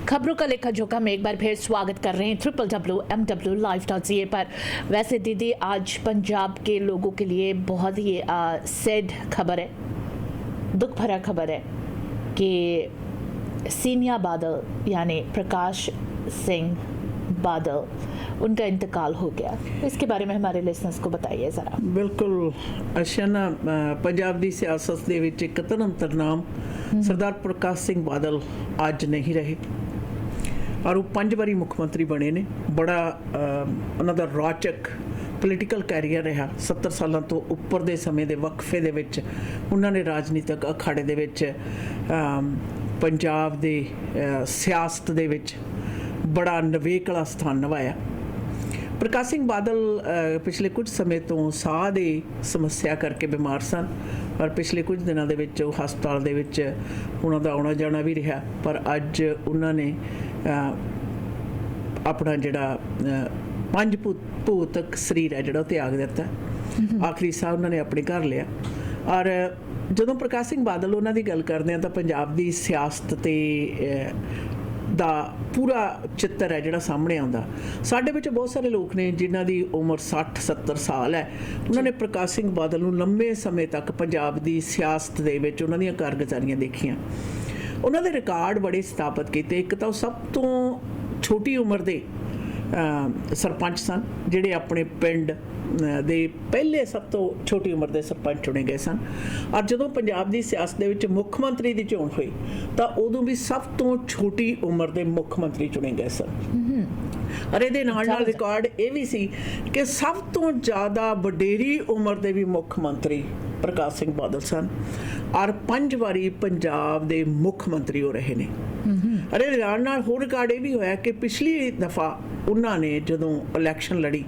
खबरों का लेखा झोंका में एक बार फिर स्वागत कर रहे हैं www.mw.live.ca पर। वैसे दीदी, आज पंजाब के लोगों के लिए बहुत ही सैड खबर है, दुख भरा खबर है कि सीनियर बादल यानी प्रकाश सिंह बादल, उनका इंतकाल हो गया। इसके बारे में हमारे लिसनर्स को बताइए ज़रा। बिल्कुल अच्छा ना, पंजाब की सियासत के विच एक धर्मतर नाम सरदार प्रकाश सिंह बादल अज नहीं रहे और वो 5 बारी मुख्यमंत्री बने ने। बड़ा उन्होंने रोचक पोलीटिकल कैरियर रहा। 70 सालों तो उपर के समय के वक्फे दे विच उन्होंने राजनीतिक अखाड़े दे विच पंजाब दे सियासत दे विच बड़ा नवेकला स्थान निभाया। प्रकाश सिंह बादल पिछले कुछ समय तो साह की समस्या करके बीमार सन और पिछले कुछ दिनों के हस्पताल दे विच उन्हां दा आना जाना भी रहा, पर अज उन्होंने अपना जिहड़ा पंचभूतक शरीर है जिहड़ा त्याग दिता। आखिरी साह उन्होंने अपने घर लिया। और जदों प्रकाश सिंह बादल उन्हां दी गल करदे हां तां पंजाब दी सियासत ते दा पूरा चित्र है जिहड़ा सामने आउंदा। साडे विच बहुत सारे लोग ने जिन्हां दी उम्र 60-70 साल है। उन्होंने प्रकाश सिंह बादल नूं लंबे समय तक पंजाब दी सियासत दे विच उन्हां दीयां कारगुजारियां देखियां। उन्हां दे रिकॉर्ड बड़े स्थापित कीते। एक तां सब तो छोटी उम्र दे सरपंच सन जिहड़े अपने पिंड दे पहले सब तो छोटी उम्र के सरपंच चुने गए सन। और जदों पंजाब की सियासत दे विच मुख मंत्री की चोण हुई तो उदों भी सब तो छोटी उम्र के मुख मंत्री चुने गए सन। और ये नाल रिकॉर्ड ये भी सी कि सब तो ज़्यादा वडेरी उम्र के भी मुख मंत्री प्रकाश सिंह बादल सन और 5 बारी पंजाब के मुख मंत्री हो रहे ने। अरे नाल होर रिकॉर्ड ये भी होया कि पिछली दफ़ा उन्होंने जदों इलैक्शन लड़ी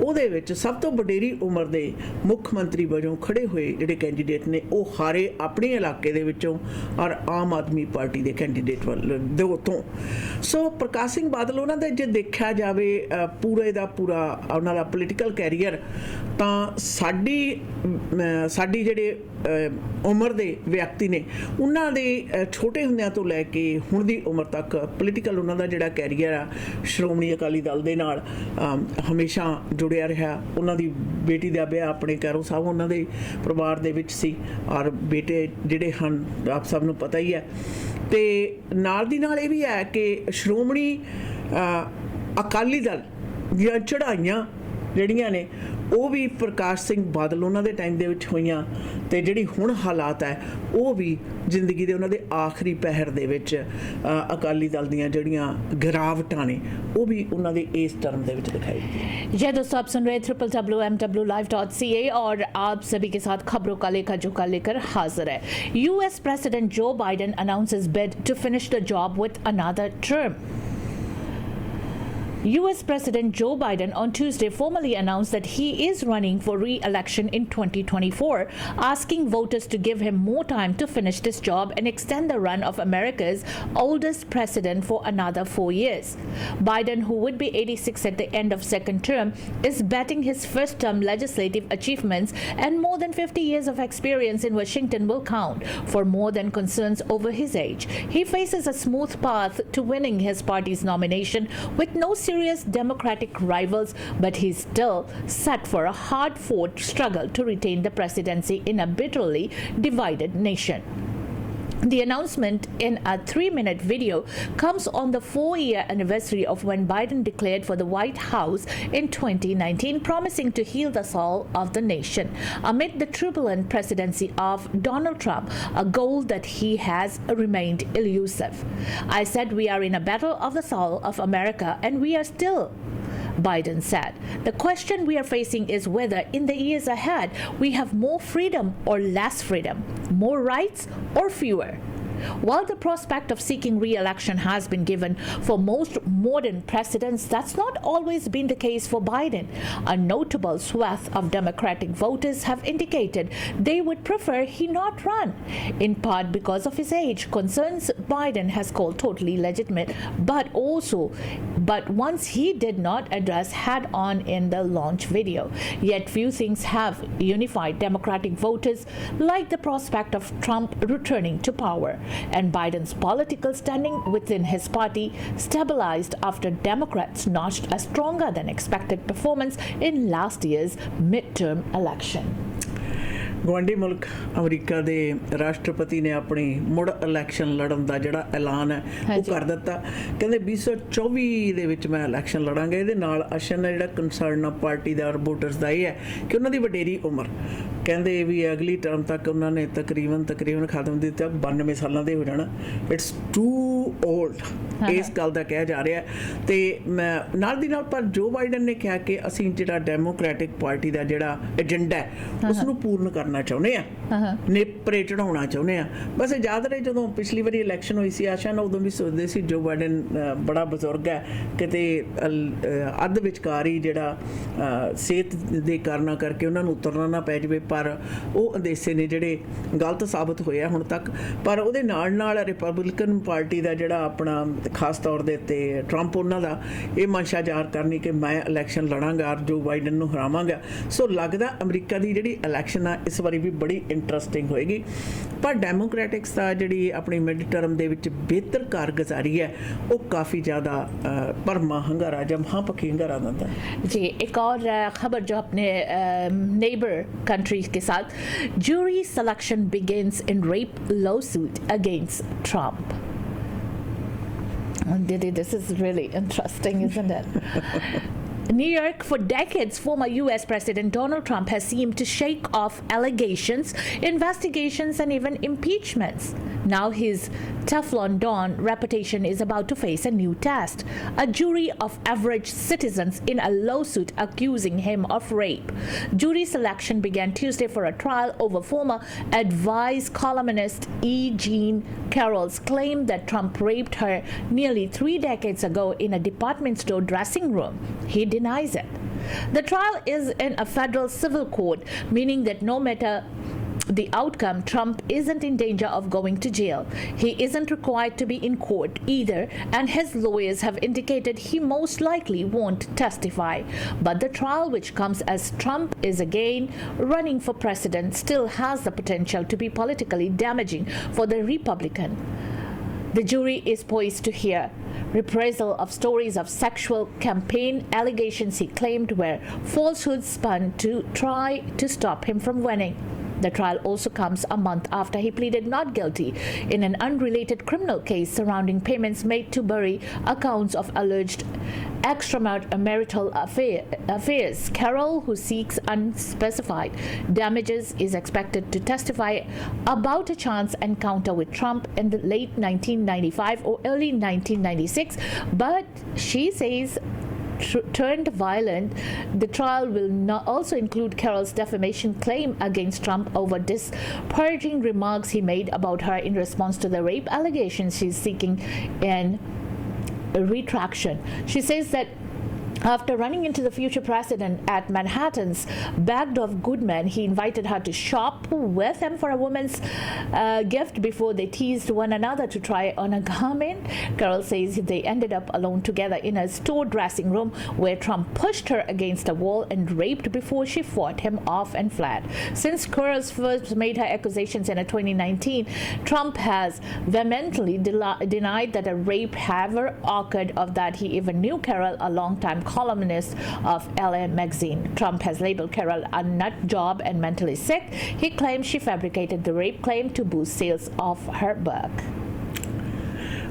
ਉਹਦੇ ਵਿੱਚ ਸਭ ਤੋਂ ਵਡੇਰੀ ਉਮਰ ਦੇ ਮੁੱਖ ਮੰਤਰੀ ਵਜੋਂ ਖੜੇ ਹੋਏ ਜਿਹੜੇ ਕੈਂਡੀਡੇਟ ਨੇ ਉਹ ਹਾਰੇ ਆਪਣੇ ਇਲਾਕੇ ਦੇ ਵਿੱਚੋਂ ਔਰ ਆਮ ਆਦਮੀ ਪਾਰਟੀ ਦੇ ਕੈਂਡੀਡੇਟ ਵੱਲ ਦੇ ਤੋਂ। ਸੋ ਪ੍ਰਕਾਸ਼ ਸਿੰਘ ਬਾਦਲ ਉਹਨਾਂ ਦਾ ਜੇ ਦੇਖਿਆ ਜਾਵੇ ਪੂਰੇ ਦਾ ਪੂਰਾ ਉਹਨਾਂ ਦਾ ਪੋਲੀਟੀਕਲ ਕੈਰੀਅਰ ਤਾਂ ਸਾਡੀ ਜਿਹੜੇ ਉਮਰ ਦੇ ਵਿਅਕਤੀ ਨੇ ਉਹਨਾਂ ਦੇ ਛੋਟੇ ਹੁੰਦਿਆਂ ਤੋਂ ਲੈ ਕੇ ਹੁਣ ਦੀ ਉਮਰ ਤੱਕ ਪੋਲੀਟੀਕਲ ਉਹਨਾਂ ਦਾ ਜਿਹੜਾ ਕੈਰੀਅਰ ਆ ਸ਼੍ਰੋਮਣੀ ਅਕਾਲੀ ਦਲ ਦੇ ਨਾਲ ਹਮੇਸ਼ਾ जुड़िया रहा। उन्होंने बेटी का ब्याह अपने कैरो साहब उन्होंने परिवार दे विच सी और बेटे जिहड़े हन आप सब नूं पता ही है। तो नाल दी नाल ये भी है कि श्रोमणी अकाली दल दीयां चढ़ाइयां जिहड़ियां ने वो भी प्रकाश सिंह बादल उन्होंने टाइम दे विच होईयां ते जिहड़ी हुण हालात है वो भी जिंदगी दे उन्होंने आखिरी पहर दे विच अकाली दल दीयां जिहड़ियां गिरावटां ने वो भी उन्होंने इस टर्म दे विच दिखाई दी। जय दोस्तों, आप सुन रहे www.mw.live.ca और आप सभी के साथ खबरों का लेखा झोंका लेकर हाजिर है। US president Joe Biden announces bid to finish the job with another term. US President Joe Biden on Tuesday formally announced that he is running for re-election in 2024, asking voters to give him more time to finish this job and extend the run of America's oldest president for another 4 years. Biden, who would be 86 at the end of second term, is betting his first-term legislative achievements and more than 50 years of experience in Washington will count for more than concerns over his age. He faces a smooth path to winning his party's nomination with no serious Democratic rivals, but he's still set for a hard-fought struggle to retain the presidency in a bitterly divided nation. The announcement in a 3-minute video comes on the 4-year anniversary of when Biden declared for the White House in 2019, promising to heal the soul of the nation amid the turbulent presidency of Donald Trump, a goal that he has remained elusive. I said we are in a battle of the soul of America, and we are still, Biden said. The question we are facing is whether in the years ahead we have more freedom or less freedom, more rights or fewer. While the prospect of seeking re-election has been given for most modern presidents, that's not always been the case for Biden. A notable swath of Democratic voters have indicated they would prefer he not run, in part because of his age, concerns Biden has called totally legitimate, but once he did not address head-on in the launch video. Yet few things have unified Democratic voters like the prospect of Trump returning to power. and Biden's political standing within his party stabilized after Democrats notched a stronger than expected performance in last year's midterm election. ਗਵਾਂਢੀ ਮੁਲਕ America ਦੇ ਰਾਸ਼ਟਰਪਤੀ ਨੇ ਆਪਣੀ ਮੁੜ election ਲੜਨ ਦਾ ਜਿਹੜਾ ਐਲਾਨ ਹੈ ਉਹ ਕਰ ਦਿੱਤਾ। ਕਹਿੰਦੇ 2024 ਦੇ ਵਿੱਚ ਮੈਂ ਇਲੈਕਸ਼ਨ ਲੜਾਂਗਾ। ਇਹਦੇ ਨਾਲ ਅਸ਼ਨ ਜਿਹੜਾ ਕੰਸਰਨ ਆ ਪਾਰਟੀ ਦਾ ਔਰ ਵੋਟਰਸ ਦਾ ਇਹ ਹੈ ਕਿ ਉਹਨਾਂ ਦੀ ਵਡੇਰੀ ਉਮਰ ਕਹਿੰਦੇ ਵੀ ਅਗਲੀ ਟਰਮ ਤੱਕ ਉਹਨਾਂ ਨੇ ਤਕਰੀਬਨ ਖਤਮ ਦਿੱਤਾ 92 ਸਾਲਾਂ ਦੇ ਹੋ ਜਾਣਾ। ਇਟਸ ਟੂ ਓਲਡ ਇਸ ਗੱਲ ਦਾ ਕਿਹਾ ਜਾ ਰਿਹਾ। ਤੇ ਮੈਂ ਨਾਲ ਦੀ ਨਾਲ ਪਰ ਜੋ ਬਾਈਡਨ ਨੇ ਕਿਹਾ ਕਿ ਅਸੀਂ ਜਿਹੜਾ ਡੈਮੋਕ੍ਰੈਟਿਕ ਪਾਰਟੀ ਦਾ ਜਿਹੜਾ ਏਜੰਡਾ ਹੈ ਉਸ ਨੂੰ ਪੂਰਨ ਕਰਨਾ ਚਾਹੁੰਦੇ ਆ, ਨੇਪਰੇ ਚੜਾਉਣਾ ਚਾਹੁੰਦੇ ਆ। ਬਸ ਯਾਦ ਰਹੇ ਜਦੋਂ ਪਿਛਲੀ ਵਾਰੀ ਇਲੈਕਸ਼ਨ ਹੋਈ ਸੀ ਆਸ਼ਾ ਨਾਲ ਉਦੋਂ ਵੀ ਸੋਚਦੇ ਸੀ ਜੋ ਬਾਈਡਨ ਬੜਾ ਬਜ਼ੁਰਗ ਹੈ, ਕਿਤੇ ਅੱਧ ਵਿਚਕਾਰ ਹੀ ਜਿਹੜਾ ਸਿਹਤ ਦੇ ਕਾਰਨਾਂ ਕਰਕੇ ਉਹਨਾਂ ਨੂੰ ਉਤਰਨਾ ਨਾ ਪੈ ਜਾਵੇ। ਪਰ ਉਹ ਅੰਦੇਸੇ ਨੇ ਜਿਹੜੇ ਗਲਤ ਸਾਬਤ ਹੋਏ ਆ ਹੁਣ ਤੱਕ। ਪਰ ਉਹਦੇ ਨਾਲ ਰਿਪਬਲਿਕਨ ਪਾਰਟੀ ਦਾ ਜਿਹੜਾ ਆਪਣਾ ਖਾਸ ਤੌਰ ਦੇ ਉੱਤੇ ਟਰੰਪ ਉਹਨਾਂ ਦਾ ਇਹ ਮਨਸ਼ਾ ਜ਼ਾਹਰ ਕਰਨੀ ਕਿ ਮੈਂ ਇਲੈਕਸ਼ਨ ਲੜਾਂਗਾ ਔਰ ਜੋ ਬਾਈਡਨ ਨੂੰ ਹਰਾਵਾਂਗਾ। ਸੋ ਲੱਗਦਾ ਅਮਰੀਕਾ ਦੀ ਜਿਹੜੀ ਇਲੈਕਸ਼ਨ ਆ ਇਸ ਵਾਰੀ ਵੀ ਬੜੀ ਇੰਟਰਸਟਿੰਗ ਹੋਏਗੀ। ਪਰ ਡੈਮੋਕ੍ਰੈਟਿਕਸ ਦਾ ਜਿਹੜੀ ਆਪਣੀ ਮਿਡ ਟਰਮ ਦੇ ਵਿੱਚ ਬਿਹਤਰ ਕਾਰਗੁਜ਼ਾਰੀ ਹੈ ਉਹ ਕਾफ़ी ज़्यादा भरमा हंगारा जब हाँ पक्षी हंगारा बनता है। जी, एक और खबर जो अपने नेबर कंट्री के साथ, jury selection begins in rape lawsuit against Trump. This is really interesting, isn't it? New York, for decades, former U.S. President Donald Trump has seemed to shake off allegations, investigations, and even impeachments. Now his Teflon Don reputation is about to face a new test. A jury of average citizens in a lawsuit accusing him of rape. Jury selection began Tuesday for a trial over former Advice columnist E. Jean Carroll's claim that Trump raped her nearly 3 decades ago in a department store dressing room. He denies it. The trial is in a federal civil court, meaning that no matter the outcome, Trump isn't in danger of going to jail. He isn't required to be in court either, and his lawyers have indicated he most likely won't testify. But the trial, which comes as Trump is again running for president, still has the potential to be politically damaging for the Republican. The jury is poised to hear reprisal of stories of sexual campaign allegations he claimed were falsehoods spun to try to stop him from winning. The trial also comes a month after he pleaded not guilty in an unrelated criminal case surrounding payments made to bury accounts of alleged extramarital affairs. Carroll, who seeks unspecified damages, is expected to testify about a chance encounter with Trump in the late 1995 or early 1996, but she says turned violent. The trial will not also include Carroll's defamation claim against Trump over disparaging remarks he made about her in response to the rape allegations she's seeking in retraction. She says that after running into the future president at Manhattan's Bergdorf Goodman, he invited her to shop with him for a woman's gift before they teased one another to try on a garment. Carroll says they ended up alone together in a store dressing room where Trump pushed her against a wall and raped before she fought him off and fled. Since Carroll first made her accusations in 2019, Trump has vehemently denied that a rape ever occurred, of that he even knew Carroll, a long-time columnist of LA magazine. Trump has labeled Carroll a nut job and mentally sick. He claims she fabricated the rape claim to boost sales of her book.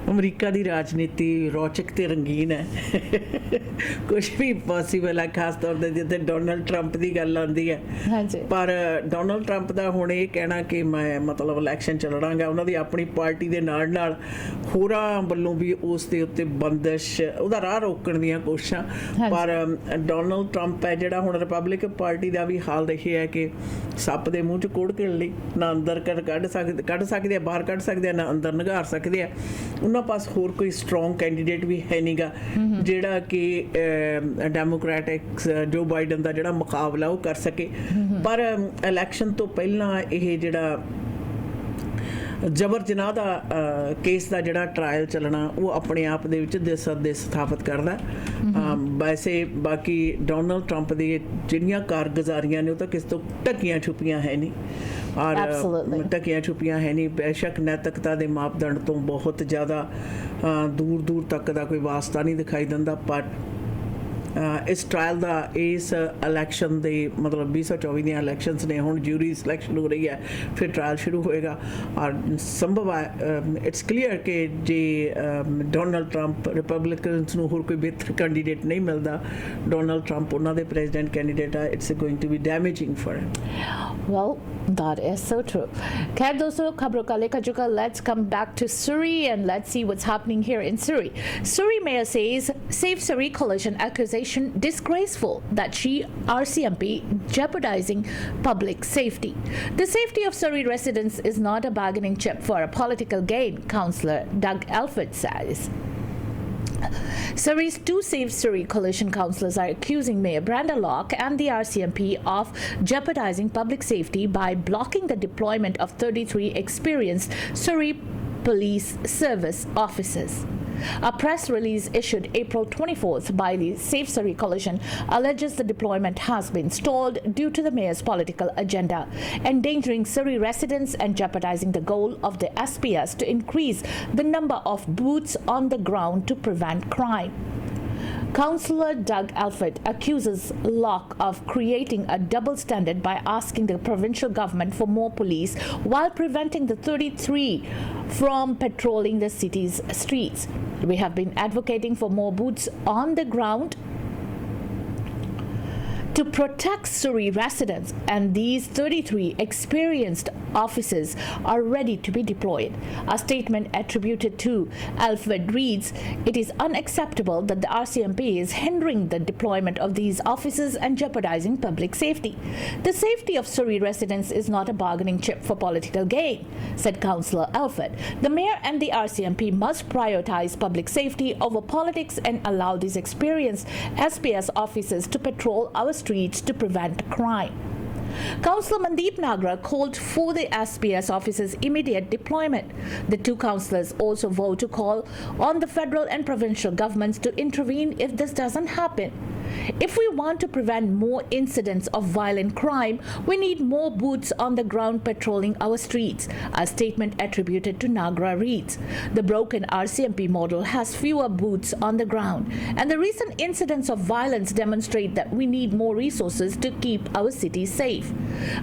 America ਦੀ ਰਾਜਨੀਤੀ ਰੌਚਕ ਤੇ ਰੰਗੀਨ ਹੈ। ਕੁਛ ਵੀ possible ਹੈ, ਖਾਸ ਤੌਰ 'ਤੇ ਜਿੱਥੇ ਡੋਨਲਡ ਟਰੰਪ ਦੀ ਗੱਲ ਆਉਂਦੀ ਹੈ। ਪਰ ਡੋਨਲਡ ਟਰੰਪ ਦਾ ਹੁਣ ਇਹ ਕਹਿਣਾ ਕਿ ਮੈਂ ਮਤਲਬ ਇਲੈਕਸ਼ਨ 'ਚ ਲੜਾਂਗਾ, ਉਹਨਾਂ ਦੀ ਆਪਣੀ ਪਾਰਟੀ ਦੇ ਨਾਲ ਹੋਰਾਂ ਵੱਲੋਂ ਵੀ ਉਸ ਦੇ ਉੱਤੇ ਬੰਦਿਸ਼, ਉਹਦਾ ਰਾਹ ਰੋਕਣ ਦੀਆਂ ਕੋਸ਼ਿਸ਼ਾਂ। ਪਰ ਡੋਨਲਡ ਟਰੰਪ ਹੈ ਜਿਹੜਾ ਹੁਣ ਰਿਪਬਲਿਕਨ ਪਾਰਟੀ ਦਾ ਵੀ ਹਾਲ ਇਹ ਹੈ ਕਿ ਸੱਪ ਦੇ ਮੂੰਹ 'ਚ ਕੋੜ ਘਿਣ ਲਈ ਨਾ ਅੰਦਰ ਕੱਢ ਸਕਦੇ ਆ, ਬਾਹਰ ਕੱਢ ਸਕਦੇ ਆ, ਨਾ ਅੰਦਰ ਨਿਗਾਰ ਸਕਦੇ ਆ। ਉਹਨਾਂ ਪਾਸ ਹੋਰ ਕੋਈ ਸਟਰੋਂਗ ਕੈਂਡੀਡੇਟ ਵੀ ਹੈ ਨਹੀਂਗਾ ਜਿਹੜਾ ਕਿ ਡੈਮੋਕ੍ਰੈਟਿਕਸ ਜੋ ਬਾਈਡਨ ਦਾ ਜਿਹੜਾ ਮੁਕਾਬਲਾ ਉਹ ਕਰ ਸਕੇ। ਪਰ ਇਲੈਕਸ਼ਨ ਤੋਂ ਪਹਿਲਾਂ ਇਹ ਜਿਹੜਾ ਜਬਰ ਜਨਾਹ ਦਾ ਕੇਸ ਦਾ ਜਿਹੜਾ ਟਰਾਇਲ ਚੱਲਣਾ ਉਹ ਆਪਣੇ ਆਪ ਦੇ ਵਿੱਚ ਦੇ ਸਥਾਪਿਤ ਕਰਦਾ। ਵੈਸੇ ਬਾਕੀ ਡੋਨਲਡ ਟਰੰਪ ਦੀ ਜਿਹੜੀਆਂ ਕਾਰਗੁਜ਼ਾਰੀਆਂ ਨੇ ਉਹ ਤਾਂ ਕਿਸੇ ਤੋਂ ਢੱਕੀਆਂ ਛੁਪੀਆਂ ਹੈ ਨਹੀਂ। ਔਰ Absolutely. ਢਕੀਆਂ ਛੁਪੀਆਂ ਹੈ ਨਹੀਂ ਬੇਸ਼ੱਕ ਨੈਤਿਕਤਾ ਦੇ ਮਾਪਦੰਡ ਤੋਂ ਬਹੁਤ ਜ਼ਿਆਦਾ ਦੂਰ ਦੂਰ ਤੱਕ ਦਾ ਕੋਈ ਵਾਸਤਾ ਨਹੀਂ ਦਿਖਾਈ ਦਿੰਦਾ ਪਰ ਇਸ ਟ੍ਰਾਇਲ ਦਾ ਇਸ ਇਲੈਕਸ਼ਨ ਦੇ ਮਤਲਬ 2024 ਦੀਆਂ ਇਲੈਕਸ਼ਨਸ ਨੇ ਹੁਣ ਜੂਰੀ ਸਿਲੈਕਸ਼ਨ ਹੋ ਰਹੀ ਹੈ ਫਿਰ ਟ੍ਰਾਇਲ ਸ਼ੁਰੂ ਹੋਏਗਾ ਔਰ ਸੰਭਵ ਹੈ ਇਟਸ ਕਲੀਅਰ ਕਿ ਜੇ ਡੋਨਲਡ ਟਰੰਪ ਰਿਪਬਲਿਕਨਸ ਨੂੰ ਹੋਰ ਕੋਈ ਬਿਹਤਰ ਕੈਂਡੀਡੇਟ ਨਹੀਂ ਮਿਲਦਾ ਡੋਨਲਡ ਟਰੰਪ ਉਹਨਾਂ ਦੇ ਪ੍ਰੈਜ਼ੀਡੈਂਟ ਕੈਂਡੀਡੇਟ ਆ it's going to be damaging for him Well, that is so true. Khair dosto, khabron ka lekha Jhoka, let's come back to Surrey and let's see what's happening here in Surrey. Surrey mayor says Save Surrey coalition accusation disgraceful that she RCMP jeopardizing public safety. The safety of Surrey residents is not a bargaining chip for a political gain, Councillor Doug Alford says. Surrey's two Save Surrey coalition councillors are accusing Mayor Brenda Locke and the RCMP of jeopardizing public safety by blocking the deployment of 33 experienced Surrey Police Service officers. A press release issued April 24th by the Save Surrey coalition alleges the deployment has been stalled due to the mayor's political agenda, endangering Surrey residents and jeopardizing the goal of the SPS to increase the number of boots on the ground to prevent crime. Councillor Doug Alford accuses Locke of creating a double standard by asking the provincial government for more police while preventing the 33 from patrolling the city's streets. We have been advocating for more boots on the ground to protect Surrey residents, and these 33 experienced officers are ready to be deployed. A statement attributed to Alfred reads, "It is unacceptable that the RCMP is hindering the deployment of these officers and jeopardizing public safety. The safety of Surrey residents is not a bargaining chip for political gain," said Councillor Alfred. The mayor and the RCMP must prioritize public safety over politics and allow these experienced SPS officers to patrol our streets to prevent crime. Councillor Mandeep Nagra called for the SPS officers' immediate deployment. The two councillors also vowed to call on the federal and provincial governments to intervene if this doesn't happen. If we want to prevent more incidents of violent crime, we need more boots on the ground patrolling our streets, a statement attributed to Nagra reads. The broken RCMP model has fewer boots on the ground, and the recent incidents of violence demonstrate that we need more resources to keep our cities safe.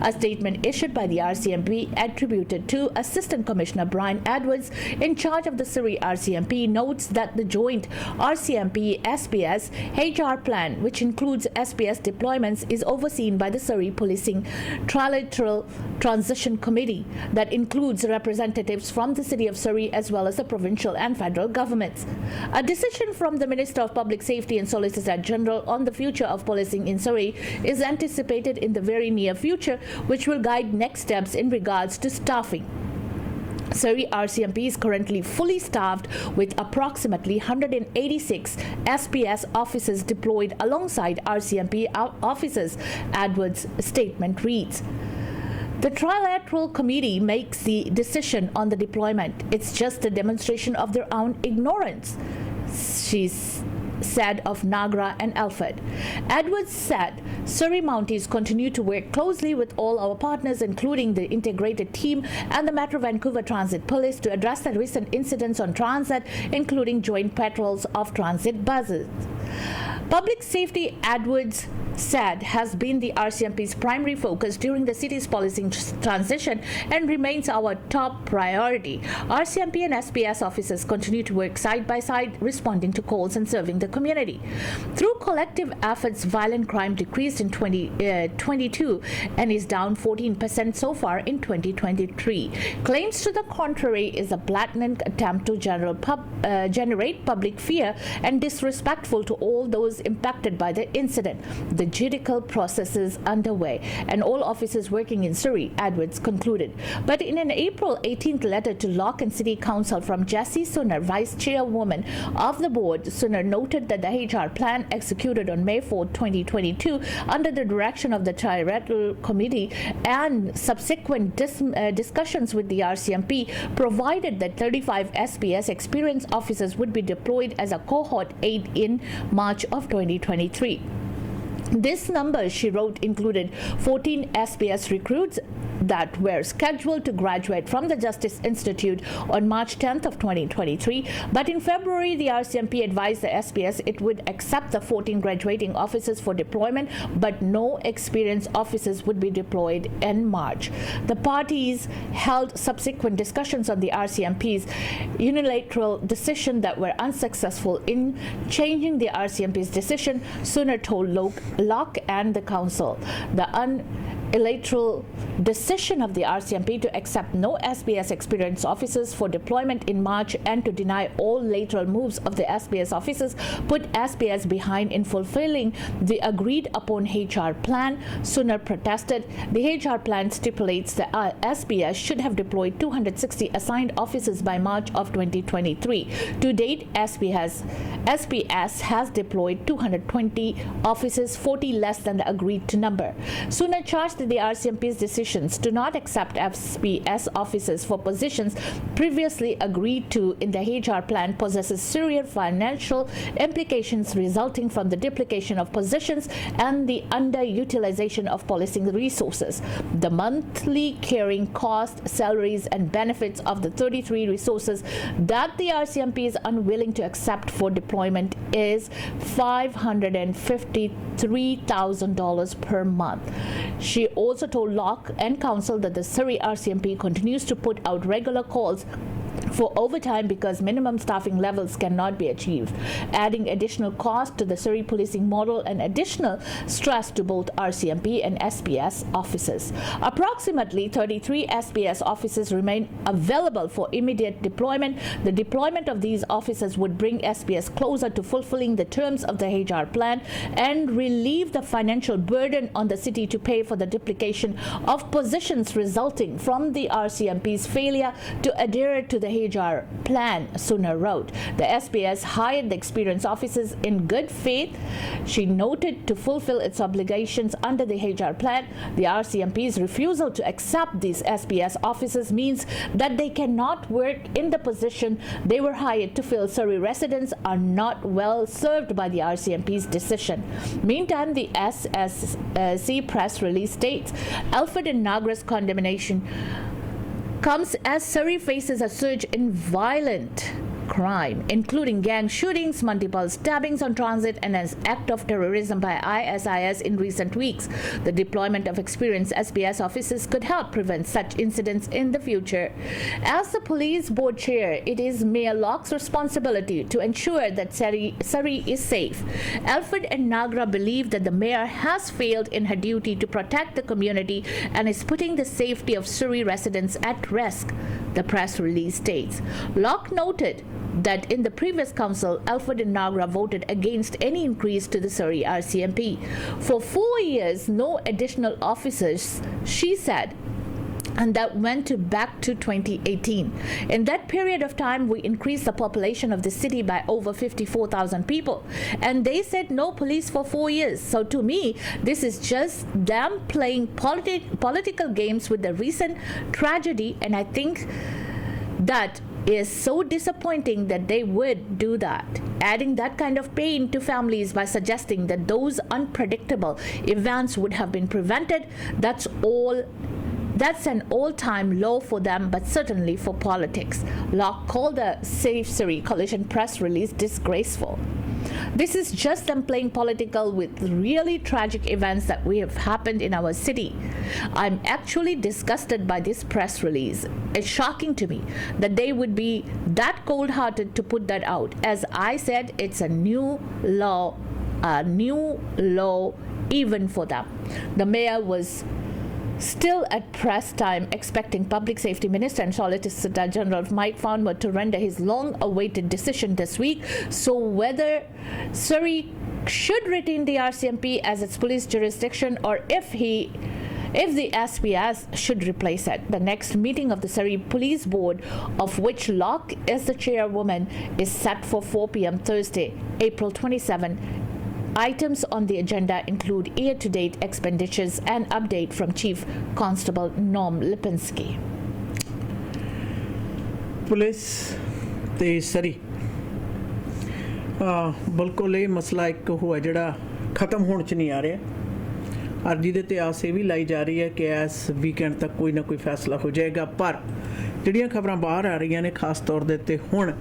A statement issued by the RCMP attributed to Assistant Commissioner Brian Edwards in charge of the Surrey RCMP notes that the joint RCMP-SPS HR plan, which includes SPS deployments, is overseen by the Surrey Policing Trilateral Transition Committee that includes representatives from the City of Surrey as well as the provincial and federal governments. A decision from the Minister of Public Safety and Solicitor General on the future of policing in Surrey is anticipated in the very near future, which will guide next steps in regards to staffing. Surrey RCMP is currently fully staffed with approximately 186 SPS officers deployed alongside RCMP officers, Edwards' statement reads. The Trilateral Committee makes the decision on the deployment. It's just a demonstration of their own ignorance, she's said of Nagra and Alfred. Edwards said Surrey Mounties continue to work closely with all our partners, including the integrated team and the Metro Vancouver Transit Police, to address the recent incidents on transit, including joint patrols of transit buses. Public safety, Edwards said, has been the RCMP's primary focus during the city's policing transition and remains our top priority. RCMP and SPS officers continue to work side by side, responding to calls and serving the community. Through collective efforts, violent crime decreased in 2022 and is down 14% so far in 2023. Claims to the contrary is a blatant attempt to generate public fear and disrespectful to all those impacted by the incident. The judicial process is underway and all officers working in Surrey, Edwards concluded. But in an April 18th letter to Locke and City Council from Jessie Sunner, Vice Chairwoman of the board, Sunner noted that the HR plan executed on May 4, 2022 under the direction of the Trilateral Committee and subsequent discussions with the RCMP provided that 35 SPS experienced officers would be deployed as a cohort 8 in March of 2023. This number, she wrote, included 14 SPS recruits that were scheduled to graduate from the Justice Institute on March 10th of 2023. But in February, the RCMP advised the SPS it would accept the 14 graduating officers for deployment, but no experienced officers would be deployed in March. The parties held subsequent discussions on the RCMP's unilateral decision that were unsuccessful in changing the RCMP's decision, Sooner told Locke and the council. The unilateral decision of the RCMP to accept no SBS experienced officers for deployment in March and to deny all lateral moves of the SBS officers put SBS behind in fulfilling the agreed upon HR plan. Sooner protested. The HR plan stipulates that SBS should have deployed 260 assigned officers by March of 2023. To date, SBS has deployed 220 officers, 40 less than the agreed to number. Sooner charged the RCMP's decisions to not accept SBS officers for positions previously agreed to in the HR plan possesses serious financial implications resulting from the duplication of positions and the underutilization of policing resources. The monthly carrying cost, salaries and benefits of the 33 resources that the RCMP is unwilling to accept for deployment is $553,000 per month. She also told Locke and council that the Surrey RCMP continues to put out regular calls for overtime because minimum staffing levels cannot be achieved, adding additional cost to the Surrey policing model and additional stress to both RCMP and SPS officers. Approximately 33 SPS officers remain available for immediate deployment. The deployment of these officers would bring SPS closer to fulfilling the terms of the HR plan and relieve the financial burden on the city to pay for the duplication of positions resulting from the RCMP's failure to adhere to the HR plan, Sooner wrote. The SPS hired the experienced officers in good faith, she noted, to fulfill its obligations under the HR plan. The RCMP's refusal to accept these SPS officers means that they cannot work in the position they were hired to fill. Surrey residents are not well served by the RCMP's decision. Meantime, the SSC press release states Alfred and Nagra's condemnation comes as Surrey faces a surge in violent crime, including gang shootings, multiple stabbings on transit, and an act of terrorism by ISIS in recent weeks. The deployment of experienced SBS officers could help prevent such incidents in the future. As the police board chair, it is Mayor Locke's responsibility to ensure that Surrey is safe. Alfred and Nagra believe that the mayor has failed in her duty to protect the community and is putting the safety of Surrey residents at risk, the press release states. Locke noted that in the previous council, Alfred and Nagra voted against any increase to the Surrey RCMP. For 4 years, no additional officers, she said, and that went back to 2018. In that period of time, we increased the population of the city by over 54,000 people. And they said no police for 4 years. So to me, this is just them playing political games with the recent tragedy. And I think that is so disappointing that they would do that, adding that kind of pain to families by suggesting that those unpredictable events would have been prevented. That's an all-time low for them, but certainly for politics. Locke called the Save Surrey Coalition press release disgraceful. This is just them playing political with really tragic events that we have happened in our city. I'm actually disgusted by this press release. It's shocking to me that they would be that cold-hearted to put that out. As I said, it's a new law even for them. The mayor was still at press time expecting Public Safety Minister and Solicitor General Mike Farnworth to render his long-awaited decision this week. So whether Surrey should retain the RCMP as its police jurisdiction or if the SPS should replace it. The next meeting of the Surrey Police Board, of which Locke is the chairwoman, is set for 4 p.m. Thursday, April 27. Items on the agenda include year-to-date expenditures and update from Chief Constable Norm Lipinski. Police ਤੇ ਸਰੀ ਬਿਲਕੁਲ ਇਹ ਮਸਲਾ ਇੱਕ ਹੋਇਆ ਜਿਹੜਾ ख़त्म होने च नहीं आ रहा। और जिहदे ते आस ये भी लाई जा रही है कि इस वीकेंड तक कोई ना कोई फैसला हो जाएगा। पर जिहड़ियां खबरां बाहर आ रही ने खास तौर दे उत्ते हुण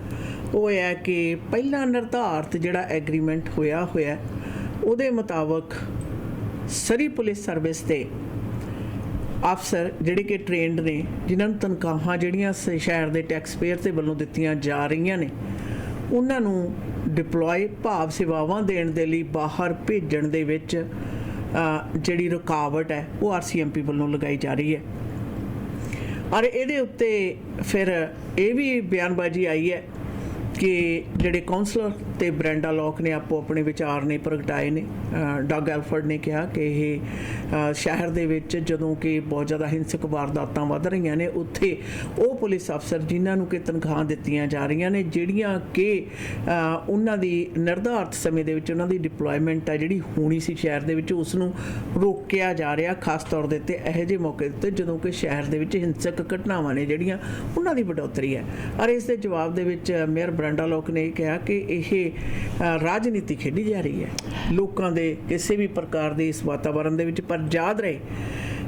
वो है कि पहला निर्धारित जिहड़ा एग्रीमेंट होया उहदे मुताबक सरी पुलिस सर्विस के अफसर जिहड़े कि ट्रेंड ने, जिन्हां नूं तनख्वाहां जिहड़ियां शहर के टैक्सपेयर के वल्लों दित्तियां जा रही ने, उन्हां नूं डिप्लॉय भाव सेवावां देण दे लई बाहर भेजण दे विच जिहड़ी रुकावट है वो RCMP वल्लों लगाई जा रही है। और इहदे उत्ते फिर ये भी बयानबाजी आई है कि जिहड़े कौंसलर ते ब्रेंडा लॉक ने आपो अपने विचार ने प्रगटाए ने। डग एल्फर्ड ने कहा कि ये शहर दे विच जदों कि बहुत ज़्यादा हिंसक वारदातां वध रही ने, उत्थे वो पुलिस अफसर जिन्हां नूं कि तनख्वाह दित्तियां जा रही ने, जिहड़ियां कि उन्हां दी निर्धारित समय दे विच उन्हां दी डिप्लॉयमेंट आ जिहड़ी होनी सी शहर दे विच, उस नूं रोकिया जा रहा। खास तौर दे उत्ते इहो ਜਿਹੇ मौके उत्ते जदों कि शहर दे विच हिंसक घटनावां ने जिहड़ियां उन्हां दी बढ़ोतरी है। और इस दे जवाब दे विच मेयर ब्रेंडा लॉक ने कहा कि यह राजनीति खेडी जा रही है लोगों के किसी भी प्रकार के इस वातावरण दे विच। पर याद रहे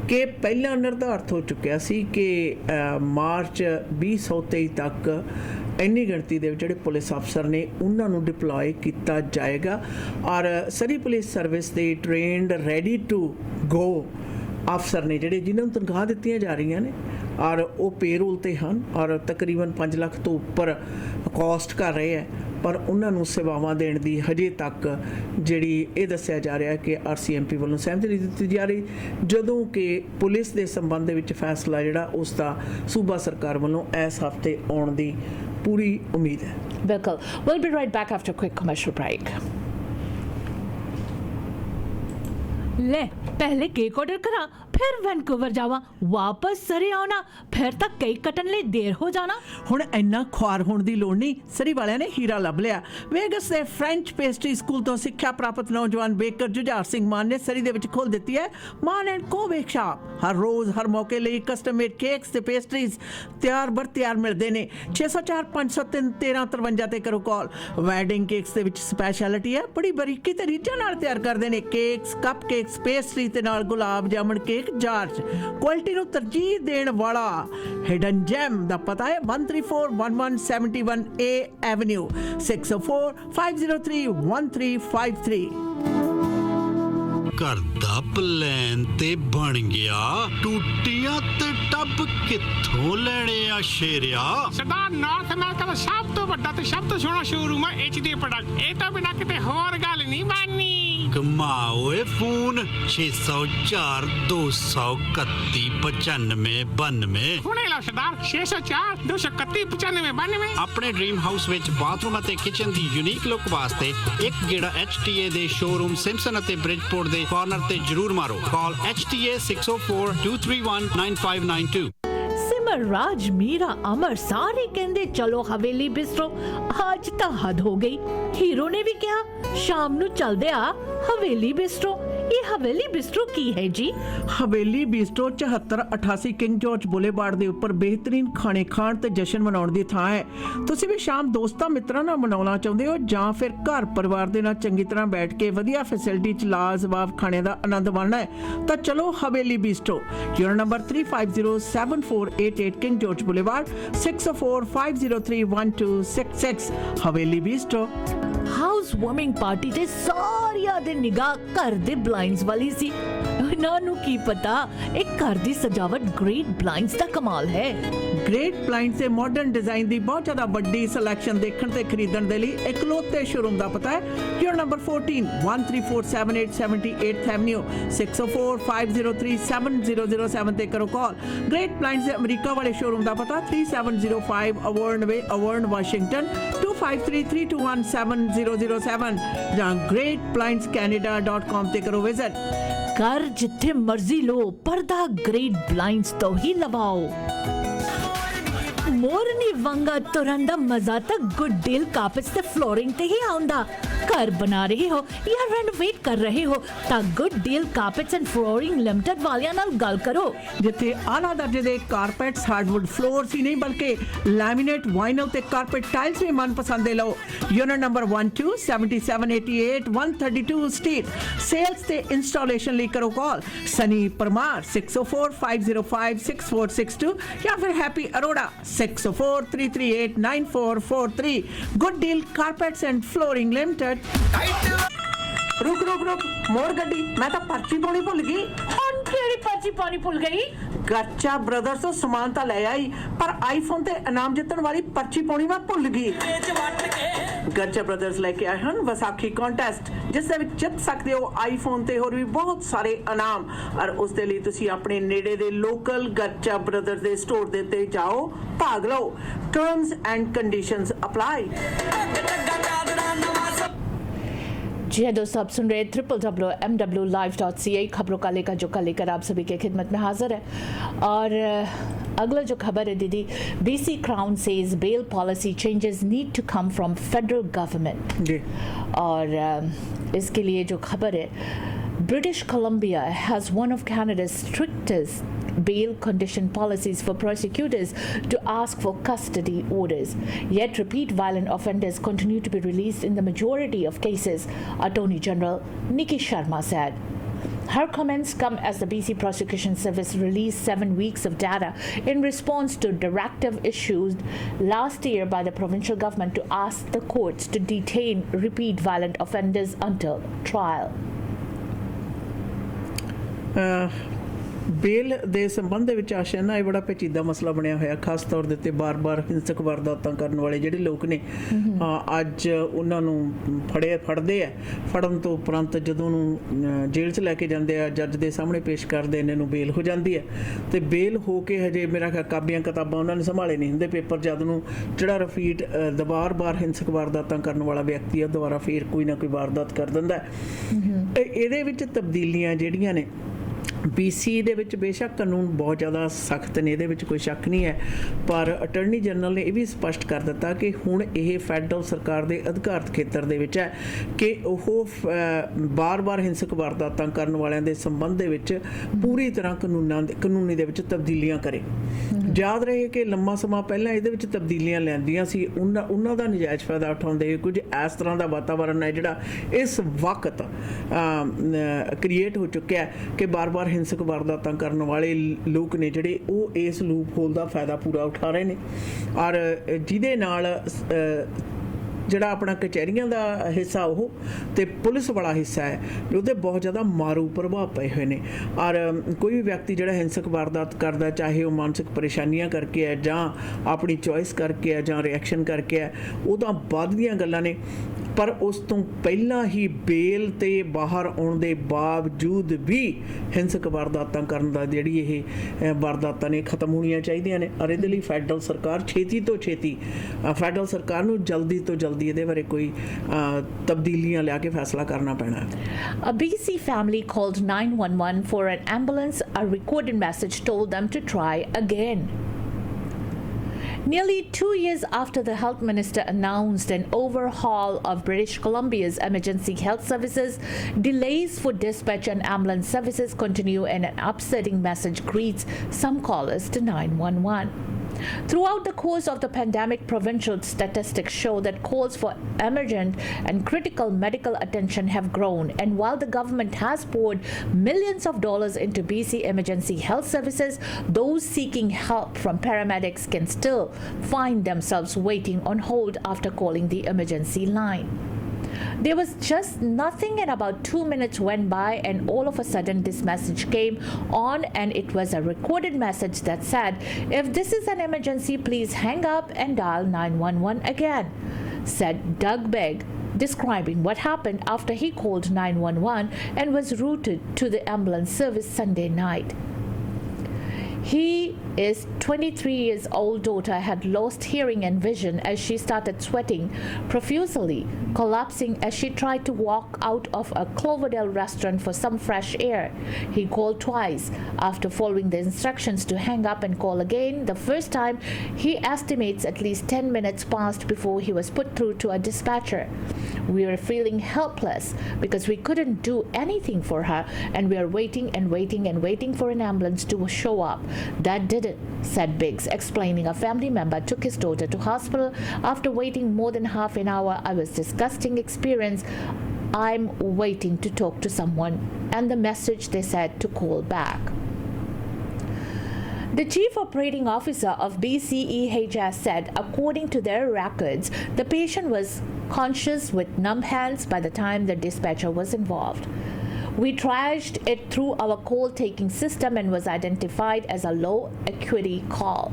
कि पहला निर्धारित हो चुकिया सी कि मार्च 2023 तक इन्नी गिणती के जोड़े पुलिस अफसर ने उन्होंने डिप्लॉय किया जाएगा। और सरी पुलिस सर्विस के ट्रेंड रेडी टू गो अफसर ने जिहड़े जिन्होंने तनख्वाह दित्तियां जा रही ने और वो पेरोल ते हैं और तकरीबन 5 लाख तो उपर कॉस्ट कर रहे हैं, पर उन्होंने सेवावां देण दी हजे तक जिहड़ी ये दस्सिया जा रहा है कि RCMP वालों सहमति नहीं दी जा रही, जदों कि पुलिस के संबंध विच फैसला जिहड़ा उसका सूबा सरकार वालों इस हफ्ते आउण दी पूरी उम्मीद है। बिल्कुल। We'll be right back after a quick commercial break. ले पहले केक ऑर्डर करा, फिर वैनकूवर जावा, वापस सरी आना, फिर तक केक कटन ले देर हो जाना। हुण इन्ना खुआर होने की लोड़ नहीं, सरी वालियां ने हीरा लभ लिया। वेगस के फ्रेंच पेस्ट्री स्कूल तो सिक्ख्या प्राप्त नौजवान बेकर जुझार सिंह मान ने सरी दे विच खोल दी है मान एंड को बेक शॉप। हर रोज़ हर मौके लिए कस्टम मेड केक्स ते पेस्ट्रीज तैयार बर तैयार मिलते हैं। 604 503 1353 ते करो कॉल। वैडिंग केक्स दे विच स्पैशलिटी है, बड़ी बरीकी ते रीझां नाल तैयार करते हैं। केक्स कप केक्स पेस्ट्री ते नाल gulab jamun cake George quality नूं तरजीह देण वाला हिडन जेम दा पता है 1341171 A एवेन्यू 604 503 1353। घर दा प्लान ते बन गया, टूटियां ते टब कित्थों लैणे आ शेरिया? सरदार नॉर्थ अमेरिका दा सब तो बड़ा ते सब तो सोहना शोरूम है HD प्रोडक्ट। ए तो बिना किते होर गल नहीं बननी। कमाओ फोन 604 231 95 92। हुणे लो सरदार 604 231 95 92। अपने ड्रीम हाउस विच बाथरूम अते किचन दी यूनिक लुक वास्ते एक गेड़ा HTA दे शोरूम सिम्पसन अते ब्रिजपोर्ट दे कॉर्नर ते जरूर मारो। Call HTA 604 231 9592। राज मीरा अमर सारे कहंदे चलो हवेली बिस्ट्रो। आज तो हद हो गई। हीरो ने भी कहा शाम नू चलदे आ हवेली बिस्ट्रो। ये हवेली बिस्ट्रो की है जी? हवेली बिस्ट्रो 7488 किंग जॉर्ज बुलेवार्ड दे उपर बेहतरीन खाने खाण ते जश्न मनाउण दी थां है। तुसीं भी शाम दोस्तां मित्रां नाल मनाउणा चाहुंदे हो जां फिर घर परिवार दे नाल चंगी तरह बैठ के वधिया फैसिलिटी च लाजवाब खाने दा आनंद माणना है तां चलो हवेली bistro. Unit number 350748 king George boulevard 604 503 1266। हवेली बिस्ट्रो। हाउस वार्मिंग पार्टी ते सारिया दे निगाह घर दे ब्लाइंड्स वाली सी। ना नू की पता एक घर दी सजावट ग्रेट ब्लाइंड्स दा कमाल है। ग्रेट ब्लाइंड्स से मॉडर्न डिजाइन दी बहुत ज्यादा बड़ी सिलेक्शन देखण ते खरीदण दे लई इकलौते शोरूम दा पता है यूनिट नंबर 14 13478 78th एवेन्यू 604 503 7007 ते करो कॉल। ग्रेट ब्लाइंड्स दे अमेरिका वाले शोरूम दा पता 3705 अवर्न वे अवर्न वाशिंगटन 253321 7007 जां greatblindscanada.com ते करो विजिट। घर जिथे मर्जी लो पर्दा ग्रेट ब्लाइंड्स तो ही लवाओ। मोरनी वंगा तुरन दा मजा ता गुड डील कार्पेट्स ते फ्लोरिंग ते ही आउंदा। घर बना रहे हो या रेनोवेट कर रहे हो ता good deal carpets and flooring limited वालियां नाल गल करो, जिथे आला दर्जे दे कारपेट्स हार्डवुड फ्लोर्स ही नहीं बल्कि लैमिनेट वाइनल ते कारपेट टाइल्स भी मन पसंद लो। Unit number 12 7788 132 street. सेल्स ते इंस्टॉलेशन ਲਈ करो कॉल सनी परमार 604-505-6462 या फिर Happy Arora 604-338-9443। Good deal carpets and flooring limited. रुक रुक रुक मोर गड्डी, मैं तो पर्ची पानी भुल गई। केड़ी पर्ची पानी भुल गई? गच्चा ब्रदर्स तो समान तो ले आई पर आईफोन ते इनाम जितने वाली पर्ची पानी मैं भुल गई। गच्चा ब्रदर्स लेके आए हैं वसाखी कॉन्टेस्ट जिस दे विच जित सकते हो आईफोन ते होर भी बहुत सारे इनाम और उस दे लई तुसी अपने नेड़े दे लोकल गच्चा ब्रदर्स दे स्टोर दे ते जाओ, भाग लो। Terms and conditions apply. जी हाँ दोस्तों, आप सुन रहे हैं www.mwlive.ca खबरों का लेकर जो लेकर आप सभी के खिदमत में हाजिर है। और अगला जो खबर है दीदी, BC Crown says bail policy changes need to come from federal government। जी। और इसके लिए जो खबर है, British Columbia has one of Canada's strictest bail condition policies for prosecutors to ask for custody orders. Yet repeat violent offenders continue to be released in the majority of cases, Attorney General Nikki Sharma said. Her comments come as the BC Prosecution Service released 7 weeks of data in response to directive issued last year by the provincial government to ask the courts to detain repeat violent offenders until trial. ਬੇਲ ਦੇ ਸੰਬੰਧ ਵਿੱਚ ਆਸ਼ਾ ਨਾ ਇਹ ਬੜਾ ਪੇਚੀਦਾ ਮਸਲਾ ਬਣਿਆ ਹੋਇਆ, ਖਾਸ ਤੌਰ ਦੇ ਉੱਤੇ ਬਾਰ-ਬਾਰ ਹਿੰਸਕ ਵਾਰਦਾਤਾਂ ਕਰਨ ਵਾਲੇ ਜਿਹੜੇ ਲੋਕ ਨੇ ਅੱਜ ਉਹਨਾਂ ਨੂੰ ਫੜਦੇ ਆ। ਫੜਨ ਤੋਂ ਉਪਰੰਤ ਜਦੋਂ ਉਹਨੂੰ ਜੇਲ੍ਹ 'ਚ ਲੈ ਕੇ ਜਾਂਦੇ ਆ, ਜੱਜ ਦੇ ਸਾਹਮਣੇ ਪੇਸ਼ ਕਰਦੇ, ਇਹਨਾਂ ਨੂੰ ਬੇਲ ਹੋ ਜਾਂਦੀ ਹੈ। ਤੇ ਬੇਲ ਹੋ ਕੇ ਹਜੇ ਮੇਰਾ ਕਾਪੀਆਂ ਕਿਤਾਬਾਂ ਉਹਨਾਂ ਨੇ ਸੰਭਾਲੇ ਨਹੀਂ ਹੁੰਦੇ ਪੇਪਰ, ਜਦ ਨੂੰ ਜਿਹੜਾ ਰਿਪੀਟ ਬਾਰ-ਬਾਰ ਹਿੰਸਕ ਵਾਰਦਾਤਾਂ ਕਰਨ ਵਾਲਾ ਵਿਅਕਤੀ ਆ ਦੁਬਾਰਾ ਫੇਰ ਕੋਈ ਨਾ ਕੋਈ ਵਾਰਦਾਤ ਕਰ ਦਿੰਦਾ। ਇਹਦੇ ਵਿੱਚ ਤਬਦੀਲੀਆਂ ਜਿਹੜੀਆਂ ਨੇ BC ਦੇ ਵਿੱਚ ਬੇਸ਼ੱਕ ਕਾਨੂੰਨ ਬਹੁਤ ਜ਼ਿਆਦਾ ਸਖਤ ਨੇ, ਇਹਦੇ ਵਿੱਚ ਕੋਈ ਸ਼ੱਕ ਨਹੀਂ ਹੈ, ਪਰ ਅਟਾਰਨੀ ਜਨਰਲ ਨੇ ਇਹ ਵੀ ਸਪਸ਼ਟ ਕਰ ਦਿੱਤਾ ਕਿ ਹੁਣ ਇਹ ਫੈਡਰਲ ਸਰਕਾਰ ਦੇ ਅਧਿਕਾਰਤ ਖੇਤਰ ਦੇ ਵਿੱਚ ਹੈ ਕਿ ਉਹ ਬਾਰ-ਬਾਰ ਹਿੰਸਕ ਵਾਰਦਾਤਾਂ ਕਰਨ ਵਾਲਿਆਂ ਦੇ ਸੰਬੰਧ ਦੇ ਵਿੱਚ ਪੂਰੀ ਤਰ੍ਹਾਂ ਕਾਨੂੰਨੀ ਦੇ ਵਿੱਚ ਤਬਦੀਲੀਆਂ ਕਰੇ। ਯਾਦ ਰਹੇ ਕਿ ਲੰਮਾ ਸਮਾਂ ਪਹਿਲਾਂ ਇਹਦੇ ਵਿੱਚ ਤਬਦੀਲੀਆਂ ਲੈਂਦੀਆਂ ਸੀ, ਉਹਨਾਂ ਦਾ ਨਜਾਇਜ਼ ਫਾਇਦਾ ਉਠਾਉਂਦੇ ਕੁਝ ਇਸ ਤਰ੍ਹਾਂ ਦਾ ਵਾਤਾਵਰਨ ਹੈ ਜਿਹੜਾ ਇਸ ਵਕਤ ਕ੍ਰੀਏਟ ਹੋ ਚੁੱਕਿਆ ਕਿ ਬਾਰ-ਬਾਰ ਹਿੰਸਕ ਵਾਰਦਾਤਾਂ ਕਰਨ ਵਾਲੇ ਲੋਕ ਨੇ ਜਿਹੜੇ ਉਹ ਇਸ ਲੂਪ ਹੋਲ ਦਾ ਫਾਇਦਾ ਪੂਰਾ ਉਠਾ ਰਹੇ ਨੇ। ਔਰ ਜਿਹਦੇ ਨਾਲ ਜਿਹੜਾ ਆਪਣਾ ਕਚਹਿਰੀਆਂ ਦਾ ਹਿੱਸਾ ਉਹ ਤੇ ਪੁਲਿਸ ਵਾਲਾ ਹਿੱਸਾ ਹੈ ਉਹਦੇ ਬਹੁਤ ਜ਼ਿਆਦਾ ਮਾਰੂ ਪ੍ਰਭਾਵ ਪਏ ਹੋਏ ਨੇ। ਔਰ ਕੋਈ ਵੀ ਵਿਅਕਤੀ ਜਿਹੜਾ ਹਿੰਸਕ ਵਾਰਦਾਤ ਕਰਦਾ, ਚਾਹੇ ਉਹ ਮਾਨਸਿਕ ਪਰੇਸ਼ਾਨੀਆਂ ਕਰਕੇ ਹੈ ਜਾਂ ਆਪਣੀ ਚੋਇਸ ਕਰਕੇ ਹੈ ਜਾਂ ਰਿਐਕਸ਼ਨ ਕਰਕੇ ਹੈ, ਉਹ ਤਾਂ ਬਾਅਦ ਦੀਆਂ ਗੱਲਾਂ ਨੇ। ਪਰ ਉਸ ਤੋਂ ਪਹਿਲਾਂ ਹੀ ਬੇਲ ਤੇ ਬਾਹਰ ਆਉਣ ਦੇ ਬਾਵਜੂਦ ਵੀ ਹਿੰਸਕ ਵਾਰਦਾਤਾਂ ਕਰਨ ਦਾ ਜਿਹੜੀ ਇਹ ਵਾਰਦਾਤਾਂ ਨੇ ਖਤਮ ਹੋਣੀਆਂ ਚਾਹੀਦੀਆਂ ਨੇ। ਔਰ ਇਹਦੇ ਲਈ ਫੈਡਰਲ ਸਰਕਾਰ ਛੇਤੀ ਤੋਂ ਛੇਤੀ ਫੈਡਰਲ ਸਰਕਾਰ ਨੂੰ ਜਲਦੀ ਤੋਂ ਜਲਦੀ ਇਹਦੇ ਬਾਰੇ ਕੋਈ ਤਬਦੀਲੀਆਂ ਲਿਆ ਕੇ ਫੈਸਲਾ ਕਰਨਾ ਪੈਣਾ ਹੈ। A BC family called 911 for an ambulance. A recorded message told them to try again. Nearly 2 years after the health minister announced an overhaul of British Columbia's emergency health services, delays for dispatch and ambulance services continue, and an upsetting message greets some callers to 911. Throughout the course of the pandemic, provincial statistics show that calls for emergent and critical medical attention have grown. And while the government has poured millions of dollars into BC emergency health services, those seeking help from paramedics can still find themselves waiting on hold after calling the emergency line. There was just nothing, and about 2 minutes went by, and all of a sudden this message came on, and it was a recorded message that said, "If this is an emergency, please hang up and dial 911 again," said Doug Begg, describing what happened after he called 911 and was routed to the ambulance service Sunday night. He His 23-year-old daughter had lost hearing and vision as she started sweating profusely, collapsing as she tried to walk out of a Cloverdale restaurant for some fresh air. He called twice. After following the instructions to hang up and call again, the first time, he estimates at least 10 minutes passed before he was put through to a dispatcher. We were feeling helpless because we couldn't do anything for her, and we are waiting and waiting and waiting for an ambulance to show up. That didn't, said Biggs, explaining a family member took his daughter to hospital. After waiting more than half an hour, I was disgusting experience. I'm waiting to talk to someone, and the message they said to call back. The Chief Operating Officer of BCEHS said, according to their records, the patient was conscious with numb hands by the time the dispatcher was involved. We triaged it through our call-taking system and was identified as a low acuity call.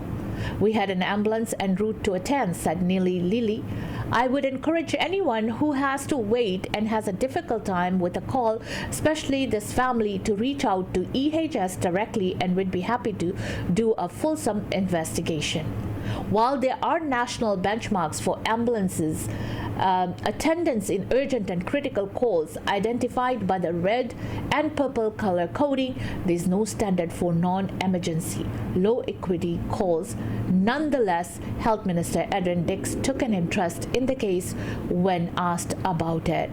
We had an ambulance en route to attend, said Neely Lilly. I would encourage anyone who has to wait and has a difficult time with a call, especially this family, to reach out to EHS directly, and we'd be happy to do a fulsome investigation. While there are national benchmarks for ambulances, attendance in urgent and critical calls identified by the red and purple color coding, there is no standard for non-emergency, low acuity calls. Nonetheless, Health Minister Edwin Dix took an interest in the case when asked about it.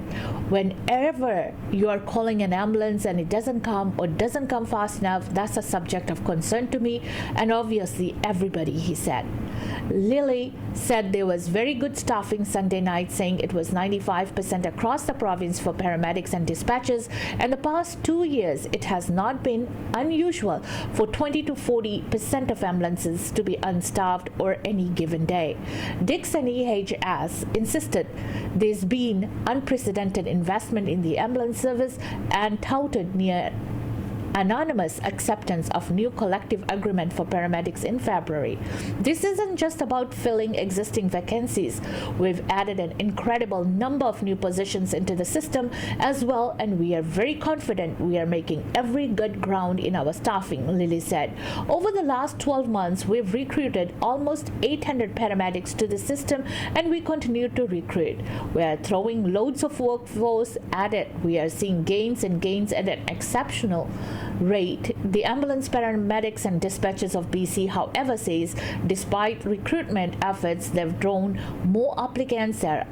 Whenever you are calling an ambulance and it doesn't come or doesn't come fast enough, that's a subject of concern to me and obviously everybody, he said. Lilly said there was very good staffing Sunday night, saying it was 95% across the province for paramedics and dispatchers, and the past 2 years it has not been unusual for 20 to 40% of ambulances to be unstaffed or any given day. Dix and EHS insisted there's been unprecedented investment in the ambulance service and touted near anonymous acceptance of new collective agreement for paramedics in February. This isn't just about filling existing vacancies. We've added an incredible number of new positions into the system as well, and we are very confident we are making every good ground in our staffing, Lilly said. Over the last 12 months, we've recruited almost 800 paramedics to the system, and we continue to recruit. We are throwing loads of workforce at it. We are seeing gains at an exceptional rate. The ambulance paramedics and dispatchers of BC, however, says despite recruitment efforts, they've drawn more applicants. They're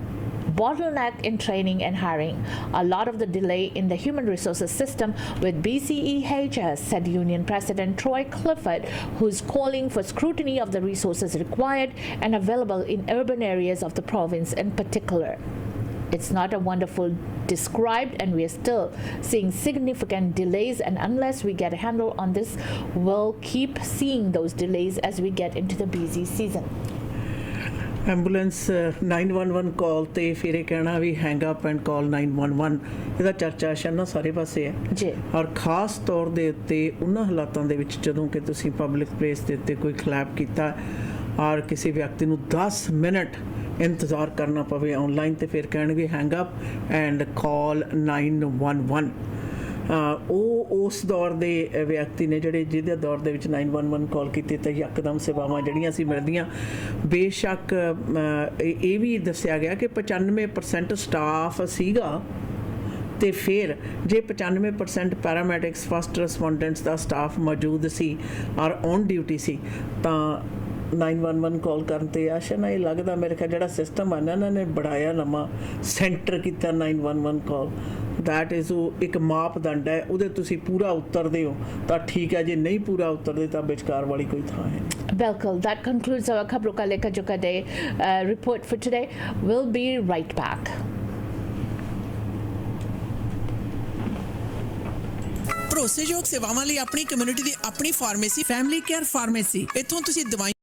bottleneck in training and hiring. A lot of the delay in the human resources system with BCEHS, said Union President Troy Clifford, who's calling for scrutiny of the resources required and available in urban areas of the province in particular. It's not a wonderful described, and we are still seeing significant delays, and unless we get a handle on this, we'll keep seeing those delays as we get into the busy season. Ambulance 911 call ਤੇ ਫਿਰ ਇਹ ਕਹਿਣਾ ਵੀ hang up and call 911 ਇਹਦਾ ਚਰਚਾ ਸ਼ਨਾ ਸਾਰੇ ਪਾਸੇ ਹੈ ਜੀ ਔਰ ਖਾਸ ਤੌਰ ਦੇ ਉੱਤੇ ਉਹਨਾਂ ਹਾਲਾਤਾਂ ਦੇ ਵਿੱਚ ਜਦੋਂ ਕਿ ਤੁਸੀਂ ਪਬਲਿਕ ਪਲੇਸ ਦੇ ਉੱਤੇ ਕੋਈ ਖਿਲਾਫ ਕੀਤਾ ਔਰ ਕਿਸੇ ਵਿਅਕਤੀ ਨੂੰ 10 ਮਿੰਟ इंतज़ार करना पवे ऑनलाइन तो फिर कहेंगे हैंग अप एंड कॉल 911 उस दौर के व्यक्ति ने जोड़े जिहदे दौर दे विच 911 कॉल की तो यकदम सेवावां जिहड़ियां सी मिलदियां बेशक ये भी दस्सिया गया कि 95% स्टाफ सीगा तो फिर जे 95% पैरामैडिक्स फस्ट रिस्पोंडेंट्स का स्टाफ मौजूद सी और ऑन ड्यूटी सी तो 911 कॉल करन ते आशा ना ये लगता मेरे ख्याल जिहड़ा सिस्टम है ना इन्हां ने बढ़ाया नवां सेंटर किया 911 कॉल दैट इज़ एक मापदंड है उहदे तुसीं पूरा उतरदे हो तो ठीक है, जे नहीं पूरा उतरदे तो विचकार वाली कोई थां है। Bilkul, that concludes our Khabraan Lekha Jhoka Day report for today. We'll be right back. ਭਰੋਸੇਯੋਗ ਸੇਵਾਵਾਂ ਲਈ ਆਪਣੀ ਕਮਿਊਨਿਟੀ ਦੀ ਆਪਣੀ ਫਾਰਮੇਸੀ ਫੈਮਿਲੀ ਕੇਅਰ ਫਾਰਮੇਸੀ। ਇੱਥੋਂ ਤੁਸੀਂ ਦਵਾਈ